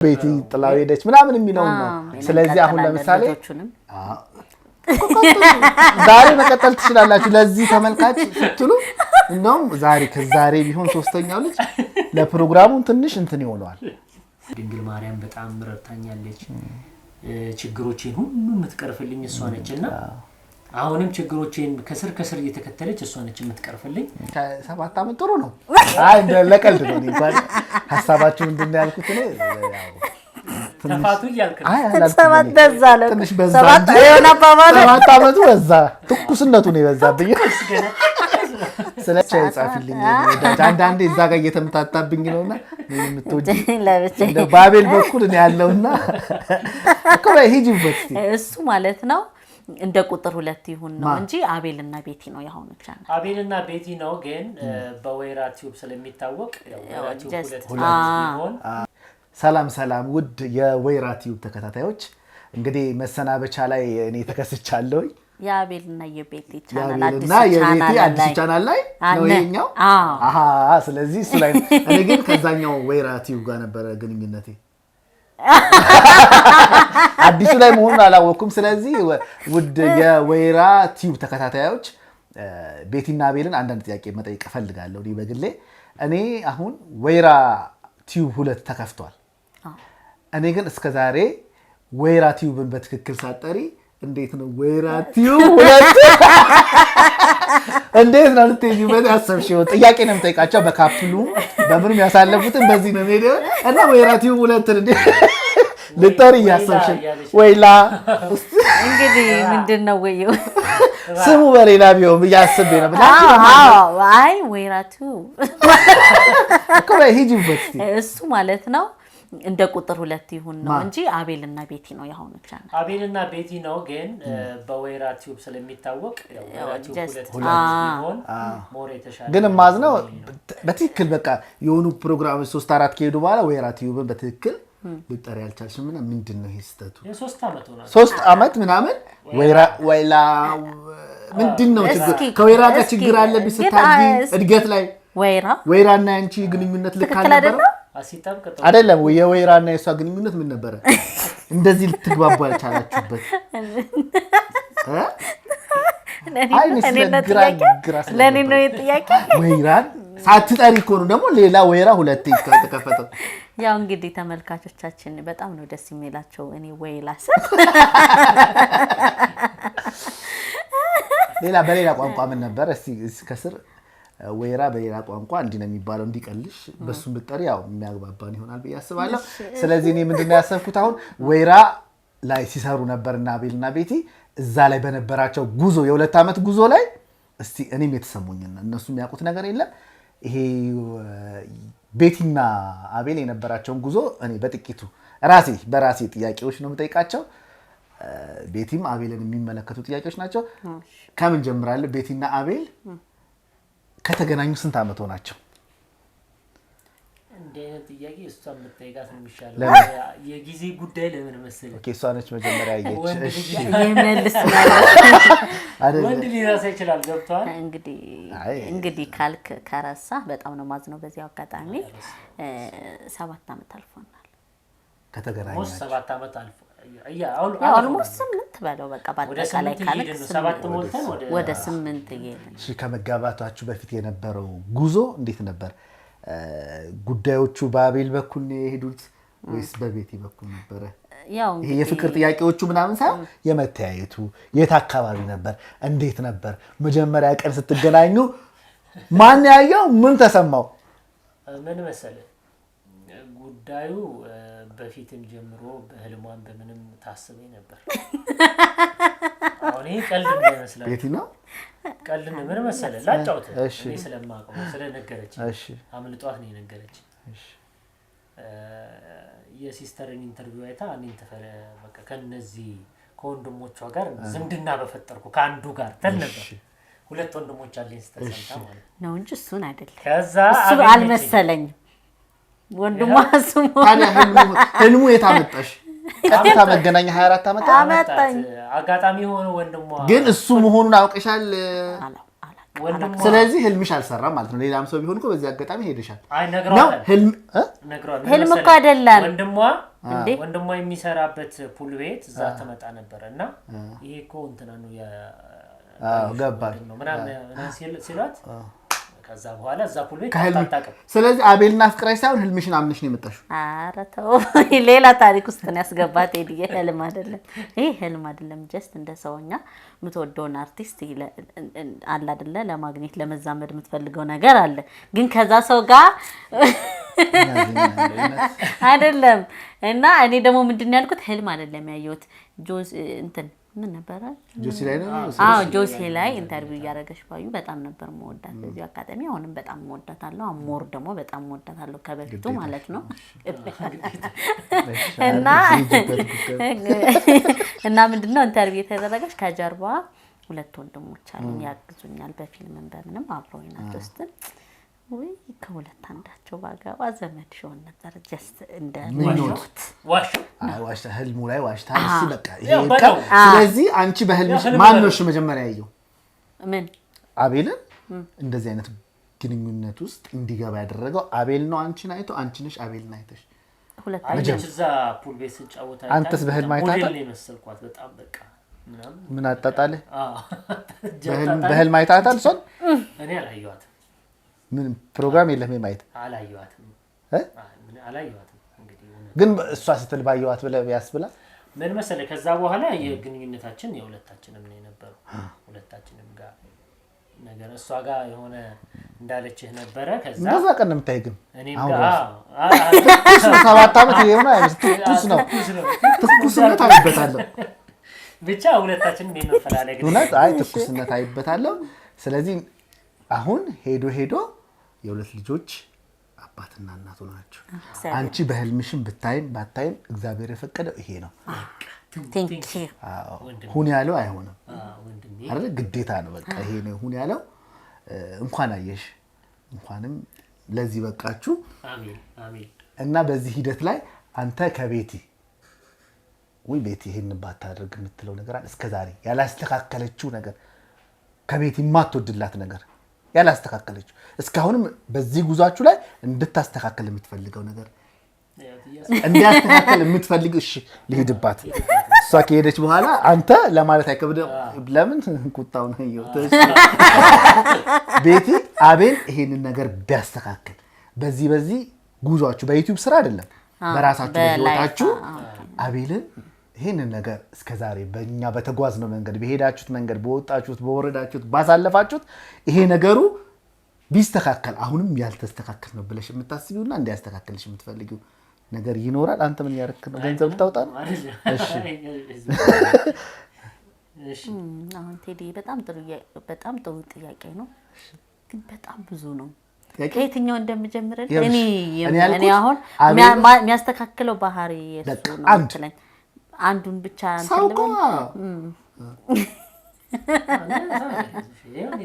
ቤቲ ጥላው ሄደች ምናምን የሚለው ነው ስለዚህ አሁን ለምሳሌ ዛሬ መቀጠል ትችላላችሁ ለዚህ ተመልካች ስትሉ እንደውም ዛሬ ከዛሬ ቢሆን ሶስተኛው ልጅ ለፕሮግራሙ ትንሽ እንትን ይሆናል ድንግል ማርያም በጣም ረድታኛለች ችግሮቼን ሁሉ የምትቀርፍልኝ እሷ ነችና አሁንም ችግሮቼን ከስር እየተከተለች እሷ ነች የምትቀርፍልኝ ከ7 አመት ጥሩ ነው አይ ለቀልድ ነው እንኳን ሐሳባችሁ ምንድነው ያልኩት ነው ተፋቱ ይያልከ ሰባት በዛለ ትንሽ በዛ ሰባት የሆነ አባባለ 7 አመቱ በዛ ትኩስነቱ ነው የበዛብኝ ስለዚህ ጻፊልኝ አንዳንዴ እዛ ጋር እየተምታታብኝ ነውና ምንም ተወጂ እንደ ባቤል በኩል ነው ያለውና እኮ ሂጂበት እሱ ማለት ነው እንደ ቁጥር 2 ይሁን ነው እንጂ አቤልና ቤቲ ነው ያሁን ቻናል አቤልና ቤቲ ነው ግን በወይራ ቲዩብ ስለሚታወቅ ወይራ ቲዩብ 2 ይሆን ሰላም ውድ የወይራ ቲዩብ ተከታታዮች እንግዲህ መሰናበቻ ላይ እኔ ተከስቻለሁ ያቤልና የቤቲ ቻናል አዲስ ቻናል ላይ ነው የኛው አሃ ስለዚህ እሱ ላይ እኔ ግን ከዛኛው ወይራ ቲዩብ ጋር ነበር ግንኙነቴ አዲሱ ላይ መሆኑን አላወኩም ስለዚህ ውድ የወይራ ቲዩብ ተከታታዮች ቤቲና አቤልን አንዳንድ ጥያቄ መጠየቅ ፈልጋለሁ በግሌ እኔ አሁን ወይራ ቲዩብ 2 ተከፍቷል እኔ ግን እስከ ዛሬ ወይራ ቲዩብን በትክክል ሳጠሪ እንዴት ነው ወይራ ቲዩብ 2 እንዴት ነው ልትይዙበት ያሰብሽው ጥያቄ ነው የምጠይቃቸው በካፕሉ በምንም ያሳለፉትን በዚህ ነው ሄደ እና ወይራ ቲዩብ 2 እንዴ ልጠሪ ያሰብሽ ወይላ እንግዲህ ምንድነው ወይው ስሙ በሌላ ቢሆን ያስብ ነበር አይ ወይራ ቲዩብ እኮ ሂጂበት እሱ ማለት ነው እንደ ቁጥር 2 ይሁን ነው እንጂ አቤልና ቤቲ ነው ያሁን ቻናል አቤልና ቤቲ ነው ግን በወይራ ቲዩብ ስለሚታወቅ ወይራ ቲዩብ 2 ይሆን ሞር የተሻለ ግን ማዝነው በትክክል በቃ የሆኑ ፕሮግራም 3-4 ከሄዱ በኋላ ወይራ ቲዩብን በትክክል ልጠሪ ያልቻልሽም ምንድነው ሂስተቱ የ3 አመት ሆነ 3 አመት ምናምን ወይላ ምንድነው ችግር ከወይራ ጋር ችግር አለብኝ ስታጂ እድገት ላይ ወይራና አንቺ ግንኙነት ልክ አልነበረ አይደለም የወይራና የሷ ግንኙነት ምን ነበር እንደዚህ ልትግባቡ ያልቻላችሁበት ለኔ ነው ጥያቄ ወይራን ሳትጠሪ እኮ ነው ደግሞ ሌላ ወይራ 2 ተከፈተ ያው እንግዲህ ተመልካቾቻችን በጣም ነው ደስ የሚላቸው እኔ ወይላስ ሌላ በሌላ ቋንቋ ምን ነበር እስቲ ከስር ወይራ በሌላ ቋንቋ እንዲ ነው የሚባለው እንዲቀልሽ በሱም ብትጠሪ ያው የሚያግባባን ይሆናል በያስባለሁ ስለዚህ እኔ ምንድነው ያሰብኩት አሁን ወይራ ላይ ሲሰሩ ነበርና አቤልና ቤቲ እዛ ላይ በነበራቸው ጉዞ የ2 አመት ጉዞ ላይ እስቲ እኔም የተሰሙኝና እነሱ የሚያውቁት ነገር የለም ይሄ ቤቲና አቤል የነበራቸው ጉዞ እኔ በጥቂቱ በራሴ ጥያቄዎች ነው የምጠይቃቸው ቤቲም አቤልን የሚመለከቱ ጥያቄዎች ናቸው ከምን ጀምራለሁ ቤቲና አቤል ከተገናኙ ስንት አመት ሆናቸው እንደ ጥያቄ እሷ የምትጠይቃት ነው የሚሻለው የጊዜ ጉዳይ ለምን መሰለኝ ኦኬ እሷ ነች መጀመሪያ ያየች እሺ የምንልስ ማለት ወንድ ሊራሳ ይችላል ገብቷል እንግዲህ ካልክ ከራሳ በጣም ነው ማዝነው በዚህ አጋጣሚ 7 አመት አልፎናል ከተገናኙ 7 አመት አልፎ አልሞስት 8 በለው በቃ ባጠቃላይ ካልክ 7 ሞልተን ወደ 8 ይሄን እሺ ከመጋባታችሁ በፊት የነበረው ጉዞ እንዴት ነበር ጉዳዮቹ በአቤል በኩል ነው የሄዱት ወይስ በቤቲ በኩል ነበር ያው ይሄ የፍቅር ጥያቄዎቹ ምናምን ሳይሆን የመተያየቱ የት አካባቢ ነበር እንዴት ነበር መጀመሪያ ቀን ስትገናኙ ማን ያየው ምን ተሰማው ምን መሰለህ ጉዳዩ በፊትም ጀምሮ በህልሟን በምንም ታስበኝ ነበር አሁን ይሄ ቀልድ እንዳይመስል ቤቲ ነው ቀልድ ምን መሰለህ ላጫውት እኔ ስለማቀው ስለነገረች እሺ አምልጧት ነው የነገረች እሺ የሲስተርን ኢንተርቪው አይታ እኔን ተፈረ በቃ ከነዚህ ከወንድሞቿ ጋር ዝምድና በፈጠርኩ ካንዱ ጋር ተል ነበር 2 ወንድሞች አለኝ ስተሰንታ ማለት ነው እንጂ እሱን አይደለም ከዛ እሱ አልመሰለኝ ወንድሟ ስሙ ታዲያ ህልሙ የታመጣሽ ቀጥታ መገናኛ 24 አመጣኝ አጋጣሚ ሆኖ ወንድሟ ግን እሱ መሆኑን አውቀሻል ስለዚህ ህልምሽ አልሰራም ማለት ነው ሌላም ሰው ቢሆን እኮ በዚህ አጋጣሚ ሄደሻል አይ ነግሯል ህልም እኮ አይደለም ወንድሟ እንዴ ወንድሟ የሚሰራበት ፑል ቤት እዛ ተመጣ ነበር እና ይሄ እኮ እንትና ነው ገባኝ ነው ምናምን ሲሏት ከዛ በኋላ እዛ ፑል ቤት ታጣጣቀም። ስለዚህ አቤልና ፍቅራሽ ሳይሆን ህልምሽን አምነሽ ነው የመጣሽው። ኧረ ተው ሌላ ታሪክ ውስጥ ነው ያስገባት። ይሄ ህልም አይደለም፣ ይሄ ህልም አይደለም። ጀስት እንደ ሰውኛ የምትወደውን አርቲስት አለ አይደለ ለማግኘት ለመዛመድ የምትፈልገው ነገር አለ፣ ግን ከዛ ሰው ጋር አይደለም። እና እኔ ደግሞ ምንድን ያልኩት ህልም አይደለም ያየሁት ጆስ እንትን ምን ነበር ጆሲ ላይ ነው። ጆሲ ላይ ኢንተርቪው እያደረገች ባዩ በጣም ነበር መወዳት። በዚህ አጋጣሚ አሁንም በጣም መወዳታለሁ። አሞር ደግሞ በጣም መወዳታለሁ ከበፊቱ ማለት ነው። እና ምንድነው ኢንተርቪው የተደረገች ከጀርባ 2 ወንድሞች አሉኝ ያግዙኛል በፊልምም በምንም አብረውኝ ናቸው ስትል ወይ ከሁለት አንዳቸው ባጋባ ዘመድ ሆነ ነበር። ጀስት እንደ ምኞት ዋሽ ህልሙ ላይ ዋሽታ እሺ በቃ ይሄ ስለዚህ አንቺ በህልምሽ ማን ነው መጀመሪያ ያየው? ምን አቤልን እንደዚህ አይነት ግንኙነት ውስጥ እንዲገባ ያደረገው አቤል ነው? አንቺን አይቶ አንቺ ነሽ አቤልን አይተሽ? ሁለት አንቺ እዛ ፑል ቤት ስንጫወት አይታ አንተስ በህልም አይታታ? ሞዴል ነው መሰልኳት በጣም በቃ ምን አጣጣለ? በህልም አይታታል? ሶን እኔ አላየኋትም። ምን ፕሮግራም የለም የማይት አላየኋትም አላየኋትም። እንግዲህ ግን እሷ ስትል ባየኋት ብለህ ያስብላ ምን መሰለህ ከዛ በኋላ የግንኙነታችን የሁለታችንም ነው የነበረው። ሁለታችንም ጋር ነገር እሷ ጋር የሆነ እንዳለችህ ነበረ። ከዛ እንደዛ ቀን የምታይ ግን እኔም ጋር 7 ዓመት የሆነ ትኩስ ነው ትኩስነት አይበታለሁ ብቻ ሁለታችንም የመፈላለግ እውነት አይ ትኩስነት አይበታለሁ። ስለዚህ አሁን ሄዶ የሁለት ልጆች አባትና እናት ሆናችሁ አንቺ በህልምሽም ብታይም ባታይም እግዚአብሔር የፈቀደው ይሄ ነው። ቴንክ ዩ ሁን ያለው አይሆንም አይደል? ግዴታ ነው በቃ ይሄ ነው ሁን ያለው። እንኳን አየሽ እንኳንም ለዚህ በቃችሁ። አሜን አሜን። እና በዚህ ሂደት ላይ አንተ ከቤቲ ወይ ቤቲ ይሄን ባታደርግ የምትለው ነገር አለ እስከዛሬ ያላስተካከለችው ነገር ከቤቲ ማትወድላት ነገር ያላስተካከለችው እስካሁንም በዚህ ጉዟችሁ ላይ እንድታስተካከል የምትፈልገው ነገር እንዲያስተካከል የምትፈልግ እሺ ልሂድባት እሷ ከሄደች በኋላ አንተ ለማለት አይከብድም። ለምን ቁጣው ነው ይወጣሽ? ቤቲ አቤል ይሄንን ነገር ቢያስተካክል በዚህ ጉዟችሁ በዩቲዩብ ስራ አይደለም በራሳችሁ ህይወታችሁ አቤልን ይሄንን ነገር እስከዛሬ በእኛ በተጓዝነው መንገድ በሄዳችሁት መንገድ በወጣችሁት በወረዳችሁት ባሳለፋችሁት ይሄ ነገሩ ቢስተካከል አሁንም ያልተስተካከለ ነው ብለሽ የምታስቢውና እንዲያስተካክልሽ የምትፈልጊው ነገር ይኖራል። አንተ ምን ያረክ ነው? ገንዘብ ታውጣ ነው? እሺ እሺ አሁን ቴዲ በጣም ጥሩ ጥያቄ ነው፣ ግን በጣም ብዙ ነው። ከየትኛው እንደምጀምርልህ እኔ አሁን የሚያስተካክለው ባህሪ የሱ ነው እንትለኝ አንዱን ብቻ አንተልበል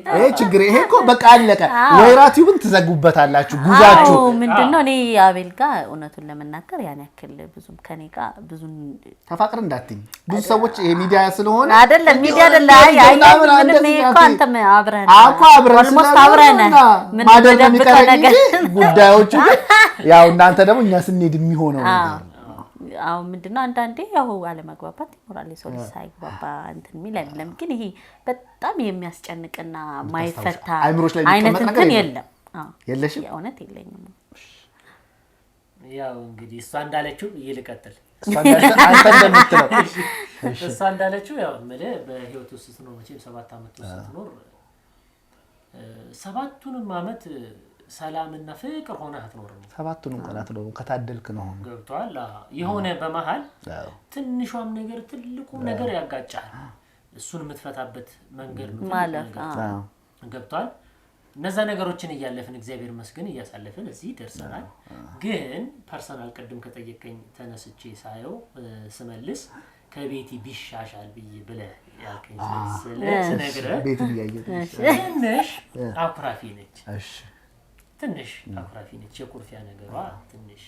ይሄ ችግር ይሄ እኮ በቃ አለቀ። ወይራቲውን ትዘጉበታላችሁ ጉዟችሁ ምንድነው? እኔ አቤል ጋር እውነቱን ለመናገር ያን ያክል ብዙም ከኔ ጋር ብዙ ተፋቅር እንዳትኝ ብዙ ሰዎች ይሄ ሚዲያ ስለሆነ አይደለም ሚዲያ አይደለም ምንም እኮ አንተም አብረን ምን ማደረግ ነገር ጉዳዮቹ ያው እናንተ ደግሞ እኛ ስንሄድ የሚሆነው ነገር አው ምንድነው አንዳንዴ ያው አለመግባባት ይኖራል። ሰው ሳይግባባ እንትን የሚል አይደለም፣ ግን ይሄ በጣም የሚያስጨንቅና ማይፈታ አይነት እንትን የለም። የለሽም? የእውነት የለኝም። ያው እንግዲህ እሷ እንዳለችው ይልቀጥል አንተ እንደምትለው እሷ እንዳለችው ያው በህይወት ውስጥ ስትኖር መቼም 7 ዓመት ውስጥ ስትኖር 7ቱንም ዓመት ሰላምና ፍቅር ሆነ አትኖርም። 7ቱንም ቀናት ነው ከታደልክ ነው ገብቷል። የሆነ በመሃል ትንሿም ነገር ትልቁም ነገር ያጋጫል። እሱን የምትፈታበት መንገድ ነው ማለት ገብቷል። እነዛ ነገሮችን እያለፍን እግዚአብሔር ይመስገን እያሳለፈን እዚህ ደርሰናል። ግን ፐርሰናል ቀደም ከጠየቀኝ ተነስቼ ሳየው ስመልስ ከቤቲ ቢሻሻል ብለህ ያልከኝ ስለነገረ ቤት ይያየሽ ትንሽ አኩራፊ ነች። እሺ ትንሽ አኩራፊ ነች። የኩርፊያ ነገሯ ትንሽ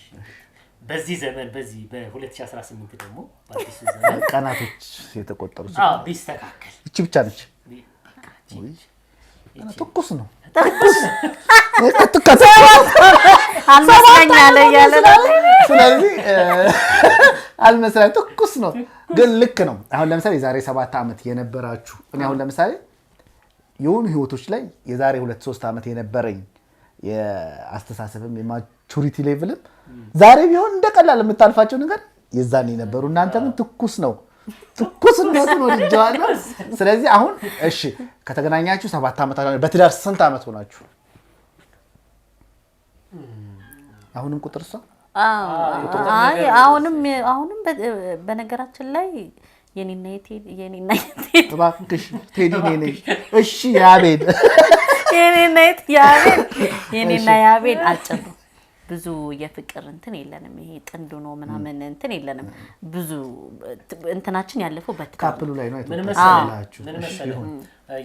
በዚህ ዘመን በዚህ በ2018 ደግሞ በአዲሱ ዘመን ቀናቶች የተቆጠሩ ቢስተካከል እቺ ብቻ ነች። ትኩስ ነው አልመስለኛለ እያለ ነው። ስለዚህ አልመስለኝ ትኩስ ነው ግን ልክ ነው። አሁን ለምሳሌ የዛሬ 7 ዓመት የነበራችሁ እኔ አሁን ለምሳሌ የሆኑ ህይወቶች ላይ የዛሬ 2-3 ዓመት የነበረኝ የአስተሳሰብም የማቹሪቲ ሌቭልም ዛሬ ቢሆን እንደቀላል የምታልፋቸው ነገር የዛኔ ነበሩ። እናንተ ምን ትኩስ ነው ትኩስነቱን ወድጀዋለሁ። ስለዚህ አሁን እሺ ከተገናኛችሁ 7 ዓመት በትዳር ስንት ዓመት ሆናችሁ? አሁንም ቁጥር እሷ አሁንም በነገራችን ላይ የኔና እባክሽ ቴዲ ነኝ። እሺ ያቤድ የኔና ያቤድ አጭር ነው። ብዙ የፍቅር እንትን የለንም። ይሄ ጥንዱ ነው ምናምን እንትን የለንም። ብዙ እንትናችን ያለፈው ካፕሉ ላይ ነው። ምን መሰላችሁ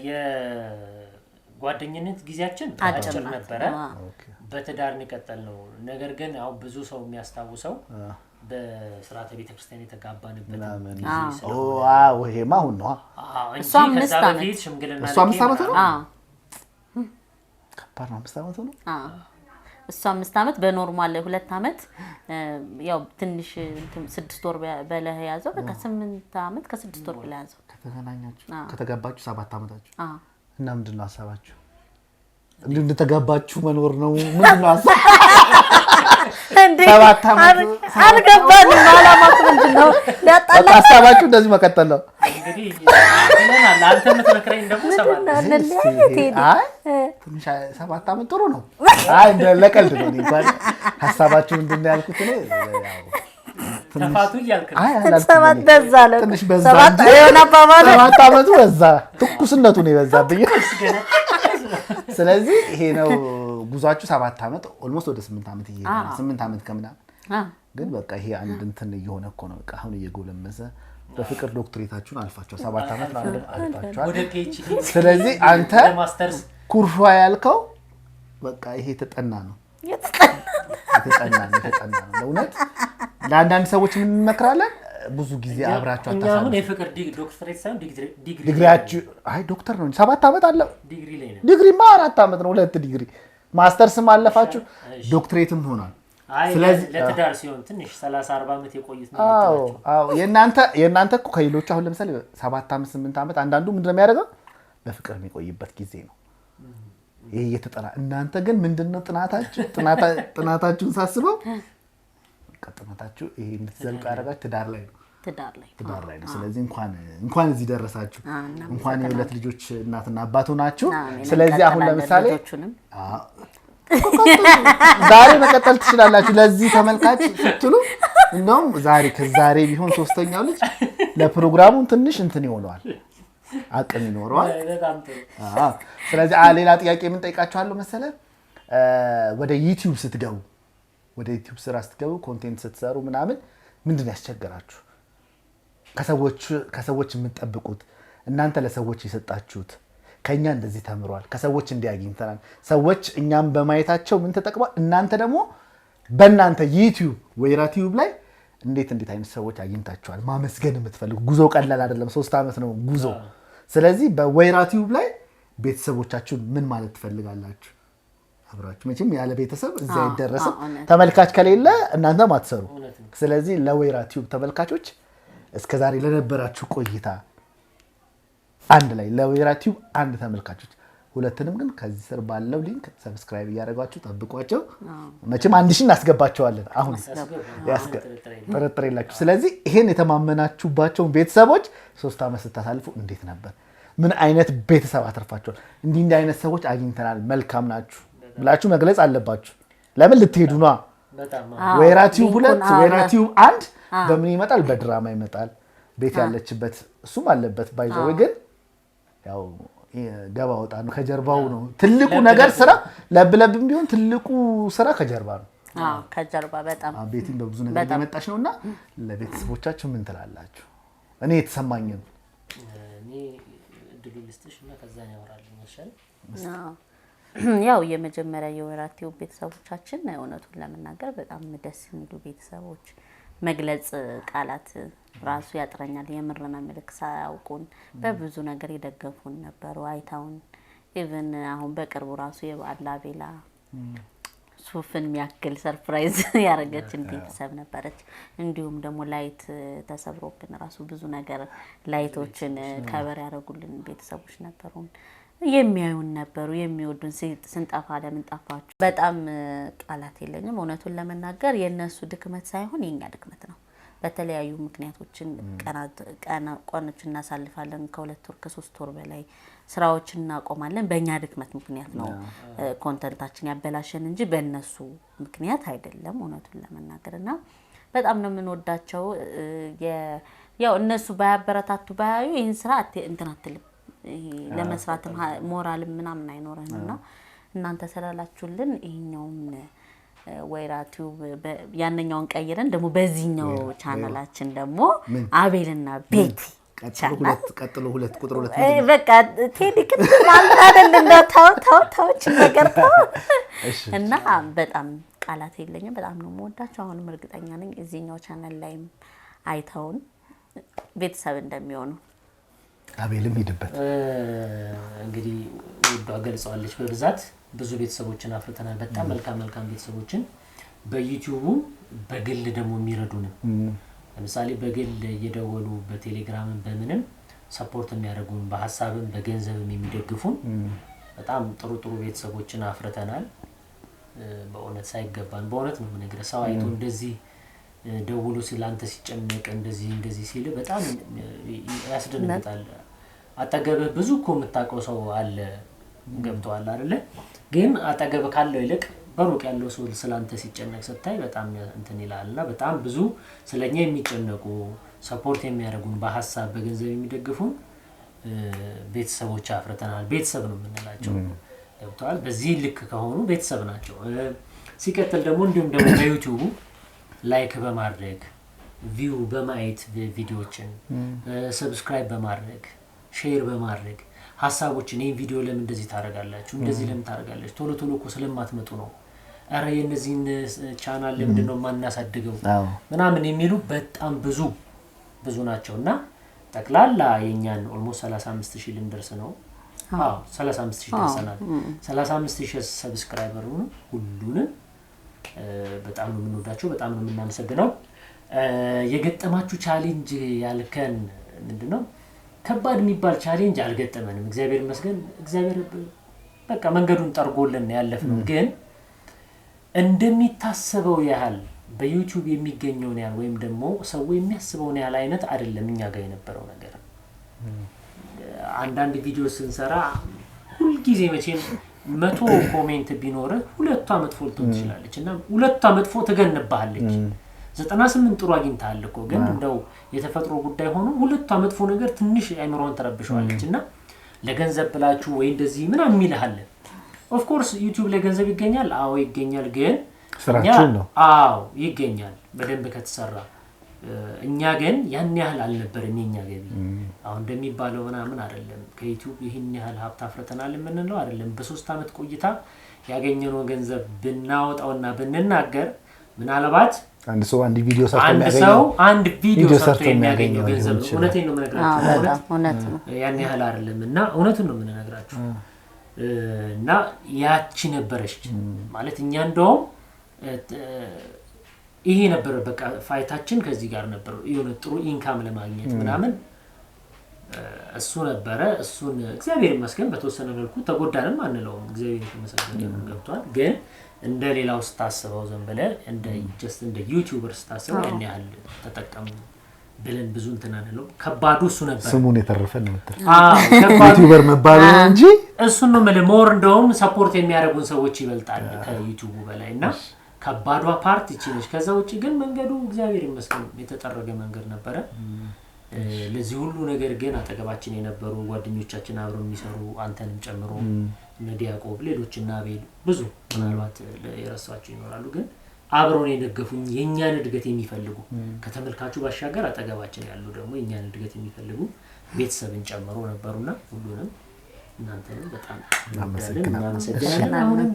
የጓደኝነት ጊዜያችን አጭር ነበረ። በትዳር እንቀጠል ነው። ነገር ግን አሁን ብዙ ሰው የሚያስታውሰው በስርዓተ ቤተክርስቲያን የተጋባንበት ዋው ይሄማ አሁን ነው። እሷ 5 ዓመት ሽምግልና እሷ 5 ዓመት ነው። ከባድ ነው። 5 ዓመት ነው። እሷ 5 ዓመት በኖርማል 2 ዓመት ያው ትንሽ 6 ወር በለህ ያዘው። በቃ 8 ዓመት ከ6 ወር በለህ ያዘው። ከተገናኛችሁ ከተጋባችሁ 7 ዓመታችሁ እና ምንድነው ሐሳባችሁ? እንደተጋባችሁ መኖር ነው ምንድነው ሐሳብ? እንዴ 7 ዓመት አልገባንም። ዓላማው ምንድነው? ሊያጣላ ሐሳባችሁ እንደዚህ መቀጠል ነው እንግዲህ ለናል አንተ የምትመክረኝ ደግሞ አይ ትንሽ 7 ዓመት ጥሩ ነው። አይ ለቀልድ ነው እንኳን ሐሳባችሁ ምንድነው ያልኩት ነው ተፋቱ ይያልከ ሰባት በዛ ነው ትንሽ በዛ 7 ዓመቱ በዛ ትኩስነቱ ነው የበዛብኝ። ስለዚህ ይሄ ነው ጉዟችሁ 7 ዓመት ኦልሞስት ወደ 8 ዓመት ይሄዳል። 8 ዓመት ከምናምን ግን በቃ ይሄ አንድ እንትን እየሆነ እኮ ነው። በቃ አሁን እየጎለመሰ በፍቅር ዶክትሬታችሁን አልፋችሁ 7 ዓመት ነው አልፋችኋል። ወደ ፒኤችዲ ስለዚህ አንተ ማስተርስ ኩርፋ ያልከው በቃ ይሄ ተጠና ነው የተጠና ነው። ለእውነት ለአንዳንድ ሰዎች ምን እንመክራለን? ብዙ ጊዜ አብራችሁ አታሳልፉ። አሁን የፍቅር ዶክትሬት ሳይሆን ዲግሪያችሁ አይ ዶክተር ነው 7 ዓመት አለ። ዲግሪ ላይ ነው። ዲግሪማ 4 ዓመት ነው። 2 ዲግሪ ማስተርስም አለፋችሁ ዶክትሬትም ሆኗል። ስለዚህ ለትዳር ሲሆን ትንሽ 30-40 ዓመት የቆዩት ነው። አዎ የእናንተ እኮ ከሌሎች አሁን ለምሳሌ 7 ዓመት 8 ዓመት አንዳንዱ ምንድነው የሚያደርገው በፍቅር የሚቆይበት ጊዜ ነው። ይሄ እየተጠና እናንተ ግን ምንድነው ጥናታችሁን ሳስበው ጥናታችሁ ይሄ እንድትዘልቁ ያደረጋችሁ ትዳር ላይ ነው። ስለዚህ እንኳን እዚህ ደረሳችሁ። እንኳን የሁለት ልጆች እናትና አባቱ ናችሁ። ስለዚህ አሁን ለምሳሌ ዛሬ መቀጠል ትችላላችሁ። ለዚህ ተመልካች ስትሉ እንደውም ከዛሬ ቢሆን 3ኛው ልጅ ለፕሮግራሙ ትንሽ እንትን ይሆነዋል አቅም ይኖረዋል። ስለዚህ ሌላ ጥያቄ ምን ጠይቃችኋለሁ መሰለ ወደ ዩቲዩብ ስትገቡ ወደ ዩቲዩብ ስራ ስትገቡ ኮንቴንት ስትሰሩ ምናምን ምንድን ያስቸገራችሁ? ከሰዎች የምትጠብቁት እናንተ ለሰዎች የሰጣችሁት ከኛ እንደዚህ ተምሯል፣ ከሰዎች እንዲያገኝተናል፣ ሰዎች እኛም በማየታቸው ምን ተጠቅሟል፣ እናንተ ደግሞ በእናንተ ዩቲዩብ ወይራ ቲዩብ ላይ እንዴት አይነት ሰዎች አግኝታችኋል? ማመስገን የምትፈልጉ ጉዞ ቀላል አይደለም። 3 ዓመት ነው ጉዞ። ስለዚህ በወይራ ቲዩብ ላይ ቤተሰቦቻችሁን ምን ማለት ትፈልጋላችሁ? አብራችሁ መቼም ያለ ቤተሰብ እዚህ አይደረስም። ተመልካች ከሌለ እናንተም አትሰሩ። ስለዚህ ለወይራ ቲዩብ ተመልካቾች እስከዛሬ ለነበራችሁ ቆይታ አንድ ላይ ለወይራ ቲዩብ አንድ ተመልካቾች ሁለቱንም ግን ከዚህ ስር ባለው ሊንክ ሰብስክራይብ እያደረጋችሁ ጠብቋቸው። መቼም 1000 እናስገባቸዋለን። አሁን ጥርጥር የላችሁ። ስለዚህ ይሄን የተማመናችሁባቸውን ቤተሰቦች 3 ዓመት ስታሳልፉ እንዴት ነበር? ምን አይነት ቤተሰብ አትርፋችኋል? እንዲህ አይነት ሰዎች አግኝተናል፣ መልካም ናችሁ ብላችሁ መግለጽ አለባችሁ። ለምን ልትሄዱ ነው? ወይራ ቲዩብ 2 ወይራ ቲዩብ 1 በምን ይመጣል? በድራማ ይመጣል። ቤት ያለችበት እሱም አለበት። ባይዘው ግን ያው ገባ ወጣ ነው። ከጀርባው ነው ትልቁ ነገር ስራ። ለብለብም ቢሆን ትልቁ ስራ ከጀርባ ነው። ከጀርባ በጣም ቤቲን በብዙ ነገር እየመጣች ነውና ለቤተሰቦቻችሁ ምን ትላላችሁ? እኔ የተሰማኝን እድሉ ልስጥሽና ከዛ ነው ያወራልኝ ይሻል። ያው የመጀመሪያ የወይራ ቲዩብ ቤተሰቦቻችን እውነቱን ለመናገር በጣም ደስ የሚሉ ቤተሰቦች፣ መግለጽ ቃላት ራሱ ያጥረኛል። የምርና መልክ ሳያውቁን በብዙ ነገር የደገፉን ነበሩ። አይታውን ኢቭን አሁን በቅርቡ ራሱ የበዓል አቤላ ሱፍን የሚያክል ሰርፕራይዝ ያደረገችን ቤተሰብ ነበረች። እንዲሁም ደግሞ ላይት ተሰብሮብን ራሱ ብዙ ነገር ላይቶችን ከበር ያደረጉልን ቤተሰቦች ነበሩን። የሚያዩን ነበሩ፣ የሚወዱን። ስንጠፋ ለምን ጠፋችሁ? በጣም ቃላት የለኝም እውነቱን ለመናገር። የነሱ ድክመት ሳይሆን የኛ ድክመት ነው። በተለያዩ ምክንያቶችን ቀኖች እናሳልፋለን። ከ2 ወር ከ3 ወር በላይ ስራዎችን እናቆማለን። በእኛ ድክመት ምክንያት ነው ኮንተንታችን ያበላሸን እንጂ በእነሱ ምክንያት አይደለም እውነቱን ለመናገር። እና በጣም ነው የምንወዳቸው። ያው እነሱ ባያበረታቱ ባያዩ ይህን ስራ እንትን አትልም፣ ለመስራት ሞራልም ምናምን አይኖርህም። እና እናንተ ስላላችሁልን ይሄኛውም ወይራ ቲዩብ ያንኛውን ቀይረን ደግሞ በዚህኛው ቻናላችን ደግሞ አቤልና ቤቲ ቀጥሎ 2 ቁጥር 2 በቃ ቴዲ ቅጥል ማለት አይደል? እንደ ታው ነገር እና በጣም ቃላት የለኝም። በጣም ነው የምወዳቸው። አሁንም እርግጠኛ ነኝ እዚህኛው ቻናል ላይም አይተውን ቤተሰብ እንደሚሆኑ። አቤልም ሂድበት እንግዲህ ውዷ ገልጸዋለች። በብዛት ብዙ ቤተሰቦችን አፍርተናል። በጣም መልካም ቤተሰቦችን በዩቲዩቡ በግል ደግሞ የሚረዱን ለምሳሌ በግል እየደወሉ በቴሌግራም በምንም ሰፖርት የሚያደርጉን በሐሳብም በገንዘብም የሚደግፉን በጣም ጥሩ ቤተሰቦችን አፍርተናል። በእውነት ሳይገባን በእውነት ነው የምነግርህ። ሰው አይቶ እንደዚህ ደውሎ ሲላንተ ሲጨነቅ እንደዚህ ሲል በጣም ያስደነግጣል። አጠገብህ ብዙ እኮ የምታውቀው ሰው አለ፣ ገብቶሃል አይደለ? ግን አጠገብህ ካለው ይልቅ በሩቅ ያለው ሰው ስላንተ ሲጨነቅ ስታይ በጣም እንትን ይላልና በጣም ብዙ ስለኛ የሚጨነቁ ሰፖርት የሚያደርጉን በሐሳብ በገንዘብ የሚደግፉን ቤተሰቦች አፍርተናል። ቤተሰብ ነው የምንላቸው፣ ገብቶሃል? በዚህ ልክ ከሆኑ ቤተሰብ ናቸው። ሲቀጥል ደግሞ እንዲሁም ደግሞ በዩቲዩቡ ላይክ በማድረግ ቪው በማየት ቪዲዮዎችን ሰብስክራይብ በማድረግ ሼር በማድረግ ሐሳቦችን ይሄን ቪዲዮ ለምን እንደዚህ ታረጋላችሁ እንደዚህ ለምን ታረጋላችሁ ቶሎ እኮ ስለማትመጡ ነው አረ የነዚህን ቻናል ለምን ነው ማናሳድገው ምናምን የሚሉ በጣም ብዙ ናቸውና ጠቅላላ የኛን ኦልሞስት 35000 ልንደርስ ነው። 35000 ደርሰናል። 35000 ሰብስክራይበር ነው ሁሉንም በጣም ነው የምንወዳቸው፣ በጣም ነው የምናመሰግነው። የገጠማችሁ ቻሌንጅ ያልከን ምንድነው? ከባድ የሚባል ቻሌንጅ አልገጠመንም፣ እግዚአብሔር ይመስገን። እግዚአብሔር በቃ መንገዱን ጠርጎልን ያለፍነው። ግን እንደሚታሰበው ያህል በዩቲዩብ የሚገኘውን ያህል ወይም ደግሞ ሰው የሚያስበውን ያህል አይነት አይደለም እኛ ጋር የነበረው ነገር። አንዳንድ ቪዲዮ ስንሰራ ሁሉ ጊዜ መቼም 100 ኮሜንት ቢኖር 2 መጥፎ ልትሆን ትችላለች እና 2 መጥፎ ትገነባለች። 98 ጥሩ አግኝታል እኮ ግን እንደው የተፈጥሮ ጉዳይ ሆኖ 2 መጥፎ ነገር ትንሽ አይምሮን ተረብሸዋለችና ለገንዘብ ብላችሁ ወይ እንደዚህ ምናምን ይልሃል። ኦፍ ኮርስ ዩቲዩብ ለገንዘብ ይገኛል። አዎ ይገኛል። ግን ስራችሁ ነው። አዎ ይገኛል በደንብ ከተሰራ። እኛ ግን ያን ያህል አልነበረም የኛ ገቢ። አሁን እንደሚባለው ምናምን አይደለም። ከዩቲዩብ ይሄን ያህል ሀብት አፍርተናል የምንለው አይደለም። በ3 አመት ቆይታ ያገኘነው ገንዘብ ብናወጣውና ብንናገር ምናልባት አንድ ሰው አንድ ቪዲዮ ሰርቶ የሚያገኘው ገንዘብ ነው። እውነቴን ነው የምነግራችሁ። እውነት ነው ያን ያህል አይደለም እና እውነቱን ነው የምነግራችሁ። እና ያቺ ነበረች ማለት እኛ እንደውም ይሄ ነበር በቃ ፋይታችን ከዚህ ጋር ነበር። የሆነ ጥሩ ኢንካም ለማግኘት ምናምን እሱ ነበረ። እሱን እግዚአብሔር ይመስገን በተወሰነ መልኩ ተጎዳንም አንለውም። እግዚአብሔር ይመስገን ገብቷል። ግን እንደ ሌላው ስታስበው ዘንበለ እንደ ዩቲዩበር ስታስበው ያን ያህል ተጠቀሙ ብለን ብዙ እንትና ነው። ከባዱ እሱ ነበር። ስሙን የተረፈን ነው ማለት ዩቲዩበር መባሉ እንጂ እሱ ነው ማለት ሞር እንደውም ሰፖርት የሚያደርጉን ሰዎች ይበልጣል ከዩቲዩቡ በላይና ከባዷ ፓርት እቺ ነች። ከዛ ውጪ ግን መንገዱ እግዚአብሔር ይመስገን የተጠረገ መንገድ ነበረ። ለዚህ ሁሉ ነገር ግን አጠገባችን የነበሩ ጓደኞቻችን አብረው የሚሰሩ አንተንም ጨምሮ ነዲያቆብ ሌሎችና አቤል ብዙ ምናልባት የረሳቸው ይኖራሉ። ግን አብረውን የደገፉኝ የኛን እድገት የሚፈልጉ ከተመልካቹ ባሻገር አጠገባችን ያሉ ደግሞ የኛን እድገት የሚፈልጉ ቤተሰብን ጨምሮ ነበሩና ሁሉንም እናንተንም በጣም እናመሰግናለን። አሁንም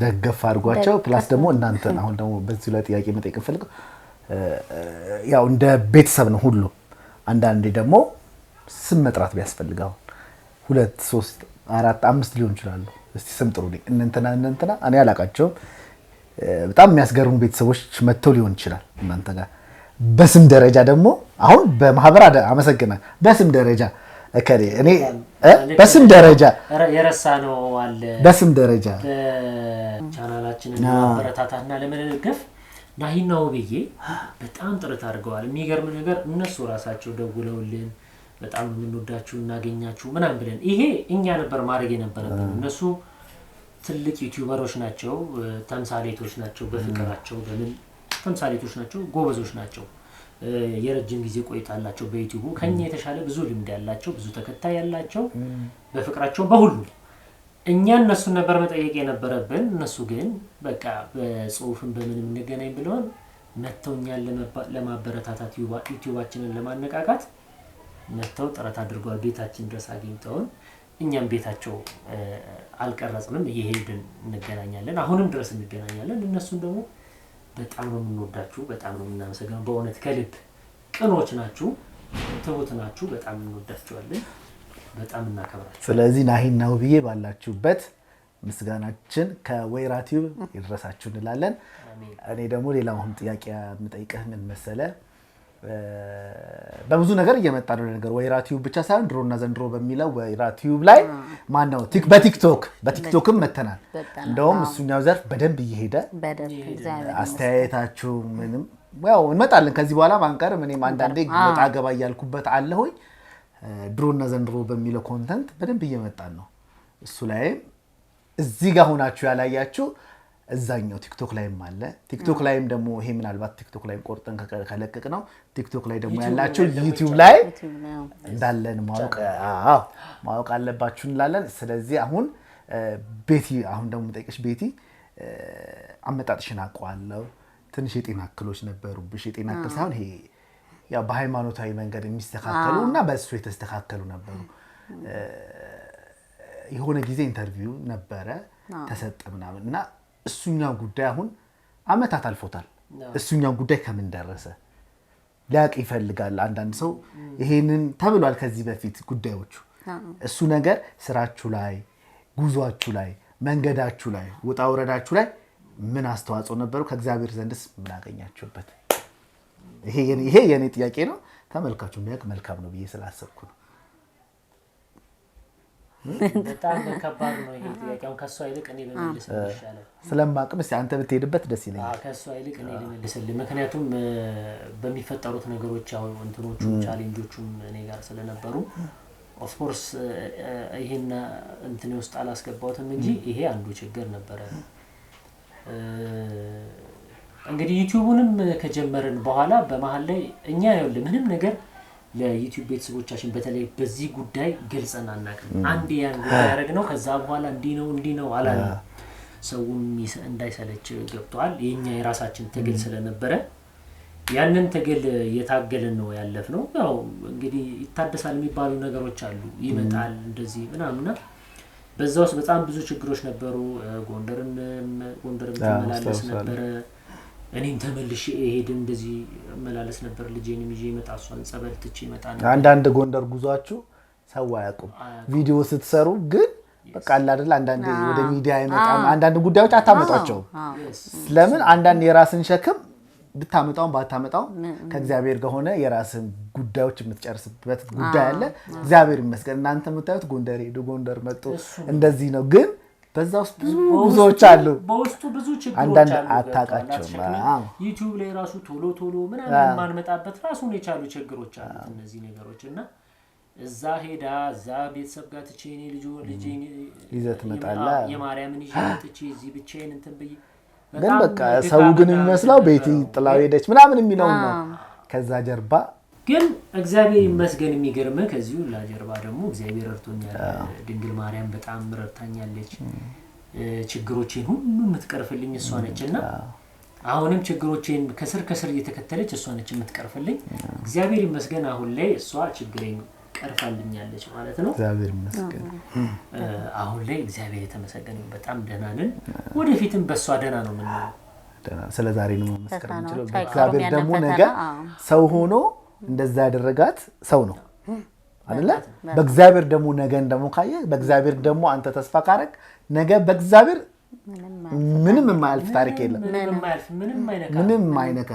ደገፍ አድርጓቸው። ፕላስ ደግሞ እናንተን አሁን ደግሞ በዚህ ላይ ጥያቄ መጠየቅ ፈልገው ያው እንደ ቤተሰብ ነው ሁሉ። አንዳንዴ ደግሞ ስም መጥራት ቢያስፈልጋው 2 3 4 5 ሊሆን ይችላሉ። እስቲ ስም ጥሩልኝ። እንንተና እኔ አላውቃቸውም። በጣም የሚያስገርሙ ቤተሰቦች መጥተው ሊሆን ይችላል እናንተ ጋር። በስም ደረጃ ደግሞ አሁን በማህበር አመሰግናለሁ። በስም ደረጃ እከሌ እኔ በስም ደረጃ የረሳነው አለ። በስም ደረጃ ቻናላችንን ለማበረታታትና ለመደገፍ ናሂና ውብዬ በጣም ጥረት አድርገዋል። የሚገርም ነገር እነሱ ራሳቸው ደውለውልን በጣም የምንወዳችሁ እናገኛችሁ ምናምን ብለን ይሄ እኛ ነበር ማድረግ የነበረብን። እነሱ ትልቅ ዩቲዩበሮች ናቸው፣ ተምሳሌቶች ናቸው፣ በፍቅራቸው በምን ተምሳሌቶች ናቸው፣ ጎበዞች ናቸው። የረጅም ጊዜ ቆይታ አላቸው በዩቲዩብ ከኛ የተሻለ ብዙ ልምድ ያላቸው ብዙ ተከታይ ያላቸው በፍቅራቸው በሁሉ እኛ እነሱን ነበር መጠየቅ የነበረብን። እነሱ ግን በቃ በጽሁፍም በምንም እንገናኝ ብለውን መተውኛል ለማበረታታት ዩቲዩባችንን ለማነቃቃት መተው ጥረት አድርገዋል። ቤታችን ድረስ አግኝተውን እኛም ቤታቸው አልቀረጽንም፣ እየሄድን እንገናኛለን። አሁንም ድረስ እንገናኛለን። እነሱን ደግሞ በጣም ነው የምንወዳችሁ፣ በጣም ነው የምናመሰግነው። በእውነት ከልብ ቅኖች ናችሁ፣ ትሁት ናችሁ። በጣም እንወዳችኋለን፣ በጣም እናከብራችሁ። ስለዚህ ናሂና ውብዬ ባላችሁበት ምስጋናችን ከወይራ ቲዩብ ይድረሳችሁ እንላለን። እኔ ደግሞ ሌላው አሁን ጥያቄ የምጠይቅህ ምን መሰለህ? በብዙ ነገር እየመጣ ነው ነገር ወይራ ቲዩብ ብቻ ሳይሆን ድሮና ዘንድሮ በሚለው ወይራ ቲዩብ ላይ ማነው በቲክቶክም መተናል። እንደውም እሱኛው ዘርፍ በደንብ እየሄደ አስተያየታችሁ ምንም ያው እንመጣለን ከዚህ በኋላ ማንቀርም። እኔም አንዳንዴ ወጣ ገባ እያልኩበት አለሁኝ። ድሮና ዘንድሮ በሚለው ኮንተንት በደንብ እየመጣን ነው። እሱ ላይ እዚህ ጋር ሆናችሁ ያላያችሁ እዛኛው ቲክቶክ ላይም አለ። ቲክቶክ ላይም ደግሞ ይሄ ምናልባት ቲክቶክ ላይ ቆርጠን ከለቀቅ ነው ቲክቶክ ላይ ደግሞ ያላችሁ ዩቲዩብ ላይ እንዳለን ማወቅ አለባችሁ እንላለን። ስለዚህ አሁን ቤቲ አሁን ደግሞ ጠይቀሽ ቤቲ አመጣጥሽን አውቀዋለሁ። ትንሽ የጤና እክሎች ነበሩብሽ። የጤና እክል ሳይሆን ይሄ ያው በሃይማኖታዊ መንገድ የሚስተካከሉ እና በእሱ የተስተካከሉ ነበሩ። የሆነ ጊዜ ኢንተርቪው ነበረ ተሰጠ ምናምን እና እሱኛው ጉዳይ አሁን አመታት አልፎታል። እሱኛው ጉዳይ ከምን ደረሰ ሊያውቅ ይፈልጋል አንዳንድ ሰው። ይሄንን ተብሏል ከዚህ በፊት ጉዳዮቹ። እሱ ነገር ስራችሁ ላይ፣ ጉዟችሁ ላይ፣ መንገዳችሁ ላይ፣ ውጣ ውረዳችሁ ላይ ምን አስተዋጽኦ ነበሩ? ከእግዚአብሔር ዘንድስ ምን አገኛችሁበት? ይሄ የኔ ጥያቄ ነው። ተመልካቹ የሚያውቅ መልካም ነው ብዬ ስላሰብኩ ነው። በጣም ከባድ ነው ይሄ ጥያቄ። አሁን ከሷ ይልቅ እኔ በመልስ ይሻላል ስለማቅም እስቲ አንተ ብትሄድበት ደስ ይለኛል። ከሷ ይልቅ እኔ ልመልስልህ። ምክንያቱም በሚፈጠሩት ነገሮች ያው እንትኖቹ ቻሌንጆቹም እኔ ጋር ስለነበሩ ኦፍ ኮርስ ይሄን እንትን ውስጥ አላስገባሁትም እንጂ ይሄ አንዱ ችግር ነበረ። እንግዲህ ዩቲዩብንም ከጀመርን በኋላ በመሃል ላይ እኛ ያለው ምንም ነገር ለዩቲዩብ ቤተሰቦቻችን በተለይ በዚህ ጉዳይ ገልጸን አናውቅም። አንዴ ያን ጉዳይ ያደረግነው ከዛ በኋላ እንዲህ ነው አላለም። ሰውም እንዳይሰለች ገብቷል። የኛ የራሳችን ትግል ስለነበረ ያንን ትግል የታገልን ነው ያለፍነው። ያው እንግዲህ ይታደሳል የሚባሉ ነገሮች አሉ፣ ይመጣል እንደዚህ ምናምንና በዛ ውስጥ በጣም ብዙ ችግሮች ነበሩ። ጎንደርም ተመላለስ ነበረ። እኔም ተመልሼ እሄድን እንደዚህ መላለስ ነበር። ልጄንም ይዤ መጣ እሷን ጸበል ትቼ መጣ ነበር። አንዳንድ ጎንደር ጉዟችሁ ሰው አያውቁም። ቪዲዮ ስትሰሩ ግን በቃ አለ አይደል አንዳንድ ወደ ሚዲያ አይመጣም። አንዳንድ ጉዳዮች አታመጣቸው። ለምን አንዳንድ የራስን ሸክም ብታመጣው ባታመጣው ከእግዚአብሔር ጋር ሆነ የራስን ጉዳዮች የምትጨርስበት ጉዳይ አለ። እግዚአብሔር ይመስገን እናንተ የምታዩት ጎንደር ሄዱ ጎንደር መጡ እንደዚህ ነው። ግን በዛ ውስጥ ብዙ ጉዞዎች አሉ፣ በውስጡ ብዙ ችግሮች አንዳንድ አሉ። አታውቃቸውም። ዩቲዩብ ላይ ራሱ ቶሎ ምናምን ማንመጣበት ራሱን የቻሉ ችግሮች አሉ እነዚህ ነገሮች እና እዛ ሄዳ እዛ ቤተሰብ ጋር ትቼ እኔ ልጄ ይዘት መጣላ የማርያምን ይዤ ትቼ እዚህ ብቻዬን እንትን ብዬ ግን በቃ ሰው ግን የሚመስለው ቤቲ ጥላው ሄደች ምናምን የሚለው ነው። ከዛ ጀርባ ግን እግዚአብሔር ይመስገን የሚገርም ከዚሁ ላጀርባ ደግሞ እግዚአብሔር ረድቶኛል። ድንግል ማርያም በጣም ረድታኛለች። ችግሮቼን ሁሉ የምትቀርፍልኝ እሷ ነችና አሁንም ችግሮቼን ከስር እየተከተለች እሷ ነች የምትቀርፍልኝ። እግዚአብሔር ይመስገን አሁን ላይ እሷ ችግሬን ቀርፋልኛለች ማለት ነው። እግዚአብሔር ይመስገን አሁን ላይ እግዚአብሔር የተመሰገነ በጣም ደህና ነን። ወደፊትም በሷ ደህና ነው የምንለው። ስለዛሬ ነው መስከረም እንችላለን። እግዚአብሔር ደግሞ ነገ ሰው ሆኖ እንደዛ ያደረጋት ሰው ነው አይደለ? በእግዚአብሔር ደግሞ ነገን ደግሞ ካየ በእግዚአብሔር ደግሞ አንተ ተስፋ ካረግ ነገ በእግዚአብሔር ምንም የማያልፍ ታሪክ የለም። ምንም አይነካ።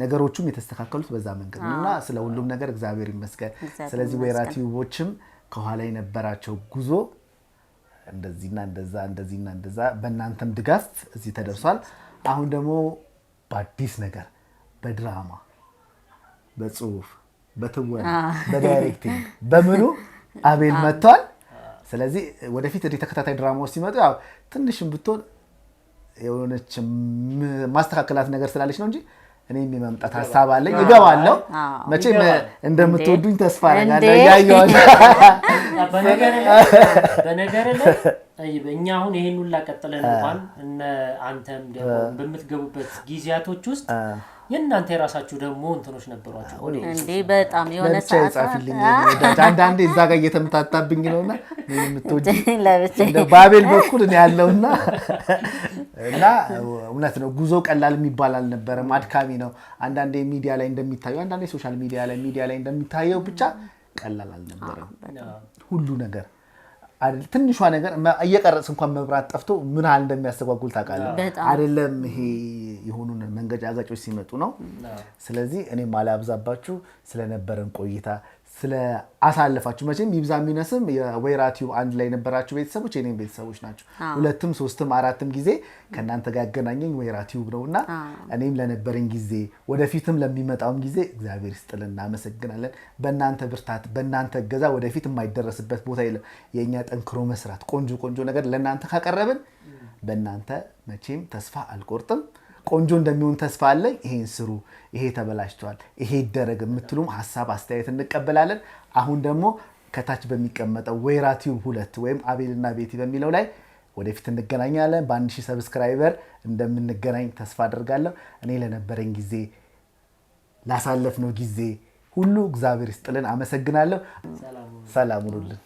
ነገሮቹም የተስተካከሉት በዛ መንገድ ነውና ስለ ሁሉም ነገር እግዚአብሔር ይመስገን። ስለዚህ ወይራ ቲዩቦችም ከኋላ የነበራቸው ጉዞ እንደዚህና እንደዛ በእናንተም ድጋፍ እዚህ ተደርሷል። አሁን ደግሞ በአዲስ ነገር በድራማ በጽሁፍ በትወና በዳይሬክቲንግ በምኑ አቤል መጥቷል። ስለዚህ ወደፊት ተከታታይ ድራማዎች ሲመጡ ያው ትንሽም ብትሆን የሆነች ማስተካከላት ነገር ስላለች ነው እንጂ እኔም የመምጣት ሀሳብ አለኝ። እገባለሁ። መቼም እንደምትወዱኝ ተስፋ አደርጋለሁ። ያያያው በነገር ላይ እኛ አሁን ይሄን ሁላ ቀጥለን እንኳን አንተም ደግሞ በምትገቡበት ጊዜያቶች ውስጥ የእናንተ የራሳችሁ ደግሞ እንትኖች ነበሯችሁ እንዴ? በጣም የሆነ ሰዓት ጻፊልኝ አንዳንዴ እዛ ጋር እየተመታታብኝ ነውና ምን የምትወጂ እንደ ባቤል በኩል ነው ያለውና እና እውነት ነው ጉዞ ቀላል የሚባል አልነበረም። አድካሚ ነው። አንዳንዴ ሚዲያ ላይ እንደሚታየው አንዳንዴ ሶሻል ሚዲያ ላይ እንደሚታየው ብቻ ቀላል አልነበረም ሁሉ ነገር። ትንሿ ነገር እየቀረጽ እንኳን መብራት ጠፍቶ ምን ያህል እንደሚያስተጓጉል ታውቃለህ አይደለም? ይሄ የሆኑ መንገጫገጮች ሲመጡ ነው። ስለዚህ እኔም አላብዛባችሁ ስለነበረን ቆይታ ስለ አሳለፋችሁ መቼም ይብዛ የሚነስም የወይራ ቲዩብ አንድ ላይ የነበራችሁ ቤተሰቦች የኔም ቤተሰቦች ናቸው። 2ም 3ም 4ም ጊዜ ከእናንተ ጋር ያገናኘኝ ወይራ ቲዩብ ነውና እኔም ለነበረኝ ጊዜ ወደፊትም ለሚመጣውም ጊዜ እግዚአብሔር ይስጥልን፣ እናመሰግናለን። በእናንተ ብርታት በእናንተ እገዛ ወደፊት የማይደረስበት ቦታ የለም። የኛ ጠንክሮ መስራት ቆንጆ ነገር ለእናንተ ካቀረብን በእናንተ መቼም ተስፋ አልቆርጥም። ቆንጆ እንደሚሆን ተስፋ አለኝ። ይሄን ስሩ፣ ይሄ ተበላሽቷል፣ ይሄ ይደረግ የምትሉም ሐሳብ አስተያየት እንቀበላለን። አሁን ደግሞ ከታች በሚቀመጠው ወይራ ቲዩብ 2 ወይም አቤልና ቤቲ በሚለው ላይ ወደፊት እንገናኛለን። በ1000 ሰብስክራይበር እንደምንገናኝ ተስፋ አደርጋለሁ። እኔ ለነበረኝ ጊዜ ላሳለፍነው ጊዜ ሁሉ እግዚአብሔር ይስጥልን። አመሰግናለሁ። ሰላም ሁኑልን።